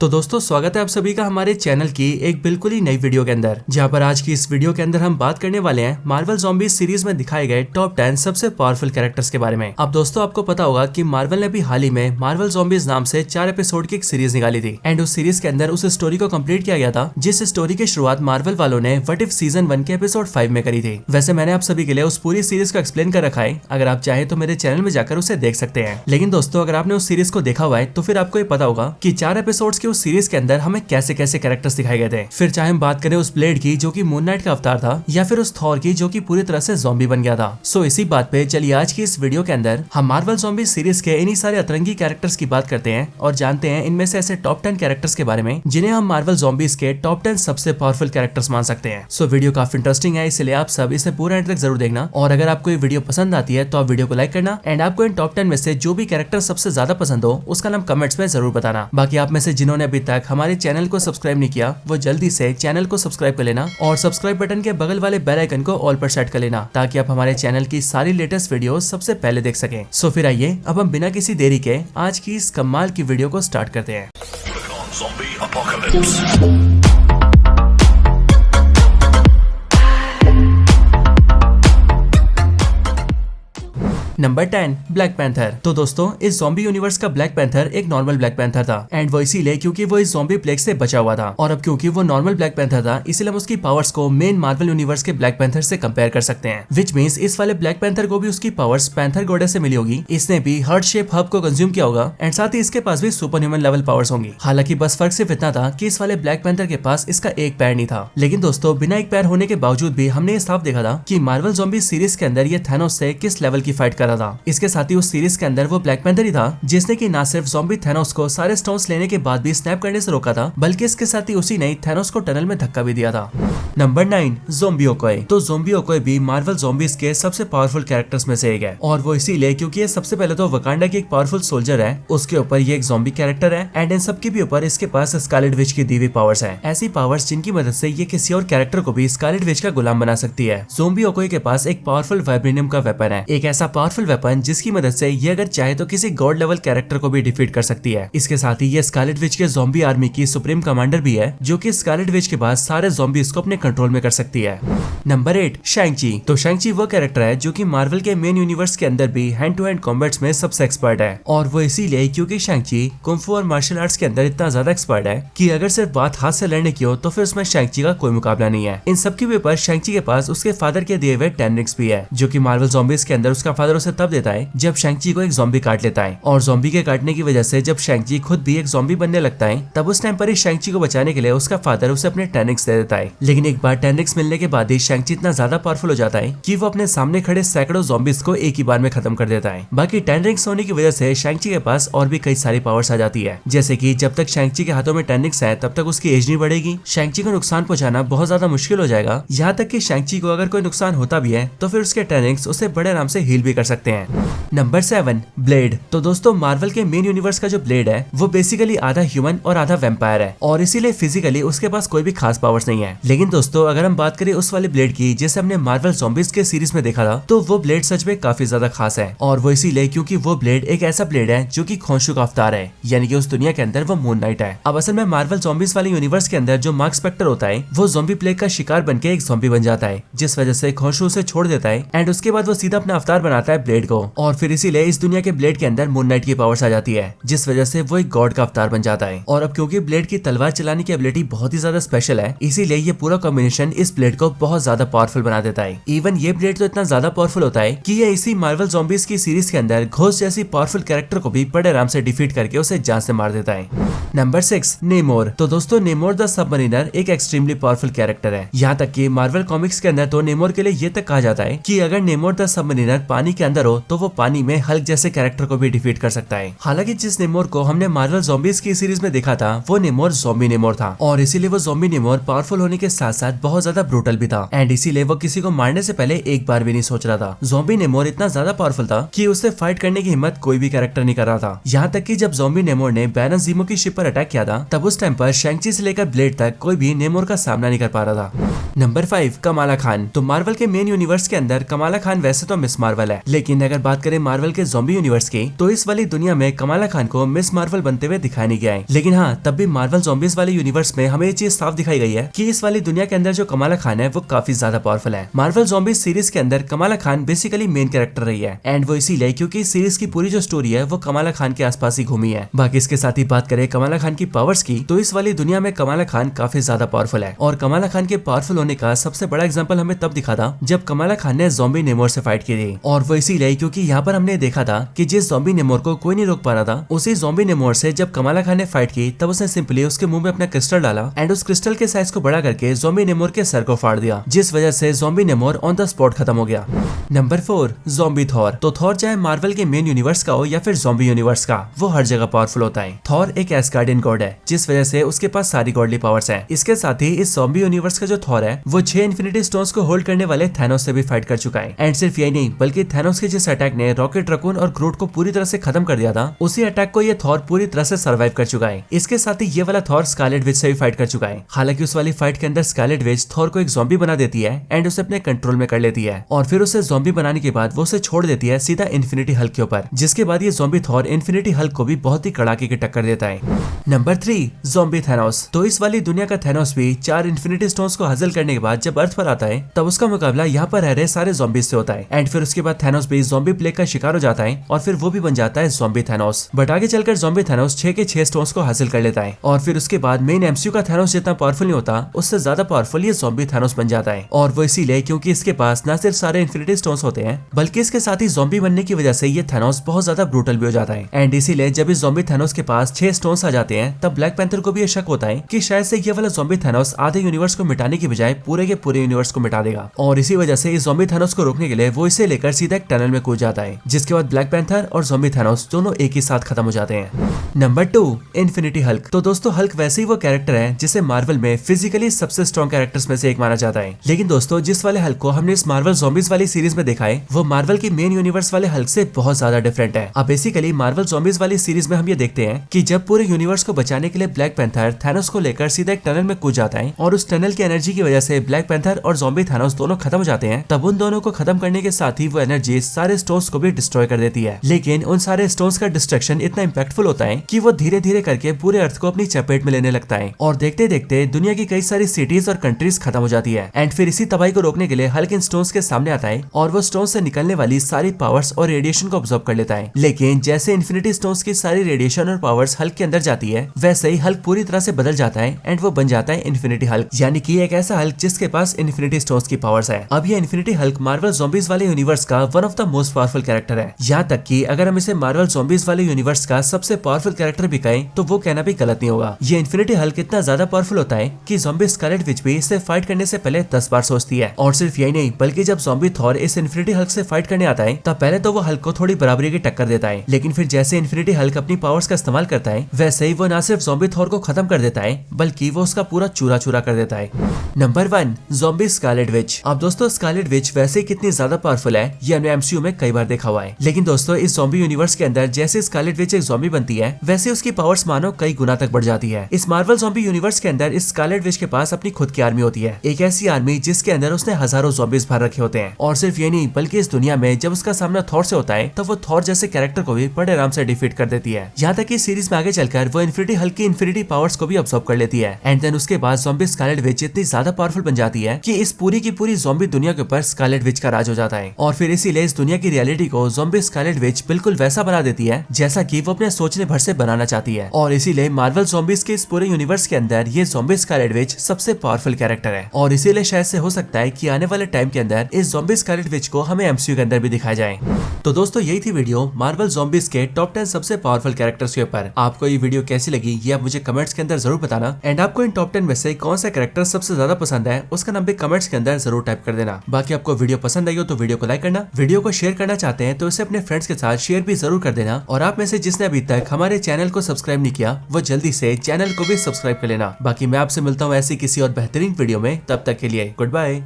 तो दोस्तों स्वागत है आप सभी का हमारे चैनल की एक बिल्कुल ही नई वीडियो के अंदर, जहां पर आज की इस वीडियो के अंदर हम बात करने वाले हैं मार्वल ज़ॉम्बीज़ सीरीज में दिखाए गए टॉप 10 सबसे पावरफुल कैरेक्टर्स के बारे में। अब दोस्तों आपको पता होगा कि मार्वल ने भी हाल ही में मार्वल ज़ॉम्बीज़ नाम से 4 एपिसोड की एक सीरीज निकाली थी एंड उस सीरीज के अंदर उस स्टोरी को कंप्लीट किया गया था, जिस स्टोरी की शुरुआत मार्वल वालों ने व्हाट इफ सीजन 1 के एपिसोड 5 में करी थी। वैसे मैंने आप सभी के लिए उस पूरी सीरीज को एक्सप्लेन कर रखा है, अगर आप चाहे तो मेरे चैनल में जाकर उसे देख सकते हैं। लेकिन दोस्तों अगर आपने उस सीरीज को देखा हुआ है तो फिर आपको ये पता होगा कि 4 एपिसोड्स की उस सीरीज के अंदर हमें कैसे कैसे कैरेक्टर्स दिखाए गए थे। फिर चाहे हम बात करें उस ब्लेड की जो कि मून नाइट का अवतार था, या फिर उस थॉर की जो कि पूरी तरह से ज़ॉम्बी बन गया था। सो इसी बात पे चलिए आज की इस वीडियो के अंदर हम मार्वल ज़ॉम्बी सीरीज के इन्हीं सारे अतरंगी कैरेक्टर्स की बात करते हैं और जानते हैं इनमें से ऐसे टॉप 10 कैरेक्टर्स के बारे में जिन्हें हम मार्वल ज़ॉम्बीज़ के टॉप 10 सबसे पावरफुल कैरेक्टर्स मान सकते हैं। सो वीडियो काफी इंटरेस्टिंग है, इसलिए आप सब इसे पूरा एंड तक जरूर देखना। और अगर आपको ये वीडियो पसंद आती है तो आप वीडियो को लाइक करना एंड आपको इन टॉप 10 में से जो भी कैरेक्टर सबसे ज्यादा पसंद हो उसका नाम कमेंट्स में जरूर बताना। बाकी आप में से जिन्होंने अभी तक हमारे चैनल को सब्सक्राइब नहीं किया वो जल्दी से चैनल को सब्सक्राइब कर लेना और सब्सक्राइब बटन के बगल वाले बेल आइकन को ऑल पर सेट कर लेना ताकि आप हमारे चैनल की सारी लेटेस्ट वीडियो सबसे पहले देख सकें। सो फिर आइए अब हम बिना किसी देरी के आज की इस कमाल की वीडियो को स्टार्ट करते हैं। Number 10 black panther. तो दोस्तों इस ज़ॉम्बी यूनिवर्स का ब्लैक पैंथर एक नॉर्मल ब्लैक पैंथर था एंड वो इसीलिए क्योंकि वो इस ज़ॉम्बी प्लेग से बचा हुआ था। और अब क्योंकि वो नॉर्मल ब्लैक पैंथर था इसलिए हम उसकी पावर्स को मेन मार्वल यूनिवर्स के ब्लैक पैंथर से कंपेयर कर सकते हैं, विच मींस इस वाले ब्लैक पैंथर को भी उसकी पावर्स पैंथर गॉडेस से मिली होगी। इसने भी हार्ट शेप हब को कंज्यूम किया होगा एंड साथ ही इसके पास भी सुपर ह्यूमन लेवल पावर्स होंगी। हालांकि बस फर्क सिर्फ इतना था कि इस वाले ब्लैक पैंथर के पास इसका एक पैर नहीं था। लेकिन दोस्तों बिना एक पैर होने के बावजूद भी हमने ये साफ देखा था कि मार्वल ज़ॉम्बी सीरीज के अंदर ये थैनोस से किस लेवल की फाइट कर रहा था। इसके साथ उस सीरीज के अंदर वो ब्लैक पैंथर ही था जिसने कि ना सिर्फ ज़ॉम्बी थैनोस को सारे स्टोन्स लेने के बाद भी स्नैप करने से रोका था, बल्कि इसके साथ ही उसी ने थैनोस को टनल में धक्का भी दिया था। Number 9 zombie Okoye. तो ज़ॉम्बी ओकोए भी मार्वल ज़ॉम्बीज़ के सबसे पावरफुल कैरेक्टर्स में से एक है और वो इसीलिए क्योंकि ये सबसे पहले तो वकांडा की एक पावरफुल सोल्जर है, उसके ऊपर ये एक ज़ॉम्बी कैरेक्टर है एंड इन सबके भी ऊपर इसके पास स्कारलेट विच की दी हुई पावर्स है। ऐसी पावर्स जिनकी मदद से ये किसी और कैरेक्टर को भी स्कारलेट विच का गुलाम बना सकती है। ज़ॉम्बी ओकोए के पास एक पावरफुल वाइब्रेनियम का वेपन है, एक ऐसा पावरफुल वेपन जिसकी मदद से ये अगर चाहे तो किसी गॉड लेवल कैरेक्टर को भी डिफीट कर सकती है। इसके साथ ही ये स्कारलेट विच के ज़ॉम्बी आर्मी की सुप्रीम कमांडर भी है जो कि स्कारलेट विच के बाद सारे ज़ॉम्बीज़ को अपने कंट्रोल में कर सकती है। नंबर 8 शैंग-ची। तो शैंग-ची वो कैरेक्टर है जो कि मार्वल के मेन यूनिवर्स के अंदर भी हैंड टू हैंड कॉम्बैट्स में सबसे एक्सपर्ट है और वो इसीलिए क्योंकि शैंग-ची कुंग-फू और मार्शल आर्ट्स के अंदर इतना ज्यादा एक्सपर्ट है कि अगर सिर्फ बात हाथ से लड़ने की हो तो फिर उसमें शैंग-ची का कोई मुकाबला नहीं है। इन सबके भी ऊपर शैंग-ची के पास उसके फादर के दिए हुए 10 रिंग्स भी है जो कि मार्वल ज़ॉम्बीज़ के अंदर उसका फादर उसे तब देता है जब शैंग-ची को एक ज़ॉम्बी काट लेता है और ज़ॉम्बी के काटने की वजह से जब शैंग-ची खुद भी एक ज़ॉम्बी बनने लगता है तब उस टाइम पर ही शैंग-ची को बचाने के लिए उसका फादर उसे अपने 10 रिंग्स दे देता है। लेकिन एक बार 10 रिंग्स मिलने के बाद ही शैंग-ची इतना ज्यादा पावरफुल हो जाता है कि वो अपने सामने खड़े सैकड़ों ज़ॉम्बीज़ को एक ही बार में खत्म कर देता है। बाकी 10 रिंग्स होने की वजह से शैंग-ची के पास और भी कई सारी पावर्स आ जाती है, जैसे कि जब तक शैंग-ची के हाथों में 10 रिंग्स है तब तक उसकी एज नहीं बढ़ेगी, शैंग-ची को नुकसान पहुंचाना बहुत ज्यादा मुश्किल हो जाएगा, यहाँ तक कि शैंग-ची को अगर कोई नुकसान होता भी है तो फिर उसके 10 रिंग्स उसे बड़े आराम से हील भी कर सकते हैं। Number 7 blade. तो दोस्तों मार्वल के मेन यूनिवर्स का जो ब्लेड है वो बेसिकली आधा ह्यूमन और आधा वैम्पायर है और इसीलिए फिजिकली उसके पास कोई भी खास पावर्स नहीं है। लेकिन दोस्तों अगर हम बात करें उस वाले ब्लेड की जिसे हमने मार्वल ज़ॉम्बीज़ के सीरीज में देखा था तो वो ब्लेड सच में काफी ज्यादा खास है और वो इसीलिए क्योंकि वो ब्लेड एक ऐसा ब्लेड है जो कि खोंशू का अवतार है, यानी कि उस दुनिया के अंदर वो मून नाइट है। अब असल में मार्वल ज़ॉम्बीज़ वाले यूनिवर्स के अंदर जो मार्क स्पेक्टर होता है वो ज़ॉम्बी प्लेग का शिकार बनके एक ज़ॉम्बी बन जाता है, जिस वजह से खोंशू उसे छोड़ देता है एंड उसके बाद वो सीधा अपना अवतार बनाता है ब्लेड को और फिर इसीलिए इस दुनिया के ब्लेड के अंदर मून नाइट की पावर्स आ जाती है, जिस वजह से वो एक गॉड का अवतार बन जाता है। और अब क्योंकि ब्लेड की तलवार चलाने की एबिलिटी बहुत ही ज्यादा स्पेशल है इसीलिए ये पूरा कॉम्बिनेशन इस ब्लेड को बहुत ज्यादा पावरफुल बना देता है। इवन ये ब्लेड तो इतना ज्यादा पावरफुल होता है कि ये इसी मार्वल ज़ॉम्बीज़ की सीरीज के अंदर घोस्ट जैसी पावरफुल कैरेक्टर को भी बड़े आराम से डिफीट करके उसे जान से मार देता है। नंबर 6 नेमोर। तो दोस्तों नेमोर द सबमरीनर एक एक्सट्रीमली पावरफुल कैरेक्टर है, यहाँ तक कि मार्वल कॉमिक्स के अंदर तो नेमोर के लिए ये तक कहा जाता है कि अगर नेमोर द सबमरीनर पानी के अंदर हो तो वो पानी में हल्क जैसे कैरेक्टर को भी डिफीट कर सकता है। हालांकि जिस नेमोर को हमने मार्वल ज़ॉम्बीज़ की सीरीज में देखा था वो नेमोर ज़ॉम्बी नेमोर था और इसीलिए वो ज़ॉम्बी नेमोर पावरफुल होने के साथ साथ बहुत ज्यादा ब्रूटल भी था एंड इसीलिए वो किसी को मारने से पहले एक बार भी नहीं सोच रहा था। ज़ॉम्बी नेमोर इतना ज्यादा पावरफुल था कि उससे फाइट करने की हिम्मत कोई भी कैरेक्टर नहीं कर रहा था, यहाँ तक कि जब ज़ॉम्बी नेमोर ने बैरन ज़ीमो की शिप पर अटैक किया था तब उस टाइम पर शैंग-ची से लेकर ब्लेड तक कोई भी नेमोर का सामना नहीं कर पा रहा था। नंबर 5 कमाला खान। तो मार्वल के मेन यूनिवर्स के अंदर कमाला खान वैसे तो मिस मार्वल है, लेकिन अगर बात करें मार्वल के ज़ॉम्बी यूनिवर्स की, तो इस वाली दुनिया में कमाला खान को मिस मार्वल बनते हुए दिखाया नहीं गया है। लेकिन हाँ, तब भी मार्वल ज़ॉम्बीज वाले यूनिवर्स में हमें ये चीज साफ दिखाई गई है कि इस वाली दुनिया के अंदर जो कमाला खान है वो काफी ज्यादा पावरफुल है। मार्वल ज़ॉम्बीज सीरीज के अंदर Kamala Khan basically main character रही है, एंड वो इसीलिए क्योंकि इस सीरीज की पूरी जो स्टोरी है वो कमाला खान के आसपास ही घूमी है। बाकी इसके साथ ही बात करें कमाला खान की पावर्स की, तो इस वाली दुनिया में कमाला खान काफी ज्यादा पावरफुल है। और कमाला खान के पावरफुल होने का सबसे बड़ा एग्जांपल हमें तब दिखा था जब कमाला खान ने ज़ॉम्बी नेमोर से फाइट की थी। और वो इसीलिए क्योंकि यहाँ पर हमने देखा था कि जिस ज़ॉम्बी नेमोर को कोई नहीं रोक पा रहा था, उसी ज़ॉम्बी नेमोर से जब कमाला खान ने फाइट की तब उसने सिंपली उसके मुंह में अपना क्रिस्टल डाला एंड उस क्रिस्टल के साइज को बड़ा करके ज़ॉम्बी नेमोर के सर को फाड़ दिया, जिस वजह से ज़ॉम्बी नेमोर ऑन द स्पॉट खत्म हो गया। Number 4, zombie Thor. तो थॉर चाहे मार्वल के मेन यूनिवर्स का हो या फिर ज़ॉम्बी यूनिवर्स का, वो हर जगह पावरफुल होता है। थॉर एक एस्गार्डियन गॉड है, जिस वजह से उसके पास सारी गॉडली पावर्स हैं। इसके साथ ही इस ज़ॉम्बी यूनिवर्स का जो थॉर है वो 6 इन्फिनिटी स्टोन्स को होल्ड करने वाले थैनोस से भी फाइट कर चुका है। एंड सिर्फ यही नहीं, बल्कि थैनोस के जिस अटैक ने रॉकेट रकून और ग्रूट को पूरी तरह से खत्म कर दिया था, उसी अटैक को ये थॉर पूरी तरह से सर्वाइव कर चुका है। इसके साथ ही ये वाला थॉर स्कारलेट विच से भी फाइट कर चुका है। हालांकि उस वाली फाइट के अंदर स्कारलेट विच थॉर को एक ज़ॉम्बी बना देती है एंड उसे अपने कंट्रोल में कर लेती है, और फिर उसे ज़ॉम्बी बनाने के बाद वो उसे छोड़ देती है सीधा इन्फिनिटी हल्क के ऊपर, जिसके बाद ये ज़ॉम्बी थॉर इन्फिनिटी हल्क को भी बहुत ही कड़ाके की टक्कर देता है। Number 3, zombie Thanos. तो इस वाली दुनिया का थैनोस भी 4 इन्फिनिटी स्टोन्स को हासिल करने के बाद जब अर्थ पर आता है तब उसका मुकाबला यहाँ पर रह रहे सारे ज़ॉम्बीज से होता है। एंड फिर उसके बाद थैनोस भी ज़ॉम्बी प्लेग का शिकार हो जाता है और फिर वो भी बन जाता है ज़ॉम्बी थैनोस। बट आगे चलकर ज़ॉम्बी थैनोस 6 के 6 स्टोन्स को हासिल कर लेता है, और फिर उसके बाद मेन एमसीयू का थैनोस जितना पावरफुल नहीं होता, उससे ज्यादा पावरफुल ये ज़ॉम्बी थैनोस बन जाता है। और वो इसीलिए क्योंकि इसके पास न सिर्फ सारे इन्फिनिटी स्टोन्स होते हैं, बल्कि इसके साथ ही ज़ॉम्बी बनने की वजह से ये थैनोस बहुत ज्यादा ब्रूटल भी हो जाता है। एंड इसीलिए जब इस ज़ॉम्बी थैनोस के पास 6 स्टोन्स आ जाते हैं तब ब्लैक पैंथर को भी ये शक होता है कि शायद से ये वाला ज़ॉम्बी थैनोस आधे यूनिवर्स को मिटाने की बजाय पूरे के पूरे यूनिवर्स को मिटा देगा, और इसी वजह से इस ज़ॉम्बी थैनोस को रोकने के लिए वो इसे लेकर सीधा एक टनल में कूद जाता है, जिसके बाद ब्लैक पैंथर और ज़ॉम्बी थैनोस दोनों एक ही साथ खत्म हो जाते हैं। Number 2, infinity Hulk. तो दोस्तों हल्क वैसे ही वो कैरेक्टर है जिसे मार्वल में फिजिकली सबसे स्ट्रॉन्ग कैरेक्टर्स में से एक माना जाता है। लेकिन दोस्तों जिस वाले हल्क को हमने इस मार्वल ज़ॉम्बीज वाली सीरीज में देखा है वो मार्वल की मेन यूनिवर्स वाले हल्क से बहुत ज्यादा डिफरेंट है। अब बेसिकली मार्वल ज़ॉम्बीज वाली सीरीज में हम ये देखते हैं कि जब पूरे यूनिवर्स को बचाने के लिए ब्लैक पैंथर थैनोस को लेकर सीधा एक टनल में कूद जाता है, और उस टनल की एनर्जी की वजह से ब्लैक पैंथर और ज़ॉम्बी थैनोस दोनों खत्म हो जाते हैं। तब उन दोनों को खत्म करने के साथ ही वो एनर्जी सारे स्टोन्स को भी डिस्ट्रॉय कर देती है। लेकिन उन सारे स्टोन्स का डिस्ट्रक्शन इतना इम्पैक्टफुल होता है कि वो धीरे धीरे करके पूरे अर्थ को अपनी चपेट में लेने लगता है, और देखते देखते दुनिया की कई सारी सिटीज और कंट्रीज खत्म हो जाती है। एंड फिर इसी तबाही को रोकने के लिए हल्क इन स्टोन्स के सामने आता है और वो स्टोन्स से निकलने वाली सारी पावर्स और रेडिएशन को ऑब्जर्व कर लेता है। लेकिन जैसे इन्फिनिटी स्टोन्स की सारी रेडिएशन और पावर्स हल्क के अंदर जाती है, वैसे ही हल्क पूरी तरह से बदल जाता है एंड वो बन जाता है इन्फिनिटी हल्क, यानी कि एक ऐसा हल्क जिसके पास इन्फिनिटी स्टोन्स की पावर्स है। अब ये इन्फिनिटी हल्क मार्वल ज़ॉम्बीज वाले यूनिवर्स का one of the most powerful character है। यहाँ तक कि अगर हम इसे मार्वल ज़ॉम्बीज वाले यूनिवर्स का सबसे पावरफुल कैरेक्टर भी कहें तो वो कहना भी गलत नहीं होगा। ये इन्फिनिटी हल्क इतना ज्यादा पावरफुल होता है कि ज़ॉम्बी स्कारलेट विच भी इसे फाइट करने से पहले 10 बार सोचती है। और सिर्फ यही नहीं, बल्कि जब ज़ॉम्बी थॉर इस इन्फिनिटी हल्क से फाइट करने आता है तब पहले तो वो हल्क को थोड़ी बराबरी की टक्कर देता है, लेकिन फिर जैसे इन्फिनिटी हल्क अपनी पावर्स का इस्तेमाल करता है वैसे ही वो न सिर्फ ज़ॉम्बी थॉर को खत्म कर देता है बल्कि वो उसका पूरा चूरा चूरा कर देता है। Number 1, zombie Scarlet Witch. अब दोस्तों स्कारलेट विच वैसे कितनी ज्यादा पावरफुल है ये हमने एमसीयू में कई बार देखा हुआ है, लेकिन दोस्तों इस ज़ॉम्बी यूनिवर्स के अंदर जैसे स्कारलेट विच एक ज़ॉम्बी बनती है वैसे उसकी पावर्स मानो कई गुना तक बढ़ जाती है। इस मार्वल ज़ॉम्बी यूनिवर्स के अंदर इस स्कारलेट विच के पास अपनी खुद की आर्मी होती है, एक ऐसी आर्मी जिसके अंदर उसने हजारों ज़ॉम्बीज भर रखे होते हैं। और सिर्फ ये नहीं, बल्कि इस दुनिया में जब उसका सामना थॉर से होता है तो वो थॉर जैसे कैरेक्टर को भी बड़े आराम से डिफीट कर देती है। यहाँ तक कि सीरीज में आगे चलकर वो इन्फिनिटी हल्क की इन्फिनिटी पावर्स को भी ऑब्जर्व कर लेती है। एंड देन उसके बाद ज़ॉम्बी स्कारलेट विच इतनी ज्यादा पावरफुल बन जाती है कि इस पूरी की पूरी ज़ॉम्बी दुनिया के ऊपर स्कारलेट विच का राज हो जाता है। और फिर इसीलिए इस दुनिया की रियलिटी को ज़ॉम्बी स्कारलेट विच बिल्कुल वैसा बना देती है जैसा कि वो अपने सोचने भर से बनाना चाहती है। और इसीलिए मार्वल ज़ॉम्बीज के इस पूरे यूनिवर्स के अंदर ये ज़ॉम्बी स्कारलेट विच सबसे पावरफुल कैरेक्टर है, और इसीलिए शायद से हो सकता है कि आने वाले टाइम के अंदर इस ज़ॉम्बी स्कारलेट विच को हमें एमसीयू के अंदर भी दिखाया जाए। तो दोस्तों यही थी वीडियो मार्वल ज़ॉम्बीज के टॉप 10 सबसे पावरफुल कैरेक्टर्स के ऊपर। आपको ये वीडियो कैसी लगी ये आप मुझे कमेंट्स के अंदर जरूर बताना, एंड आपको इन टॉप 10 में से कौन सा कैरेक्टर सबसे ज्यादा पसंद है उसका नाम भी कमेंट्स के अंदर जरूर टाइप कर देना। बाकी आपको वीडियो पसंद आई हो तो वीडियो को लाइक करना, वीडियो को शेयर करना चाहते हैं तो इसे अपने फ्रेंड्स के साथ शेयर भी जरूर कर देना, और आप में से जिसने अभी तक हमारे चैनल को सब्सक्राइब नहीं किया वो जल्दी से चैनल को भी सब्सक्राइब कर लेना। बाकी मैं आपसे मिलता हूँ ऐसी किसी और बेहतरीन वीडियो में, तब तक के लिए गुड बाय।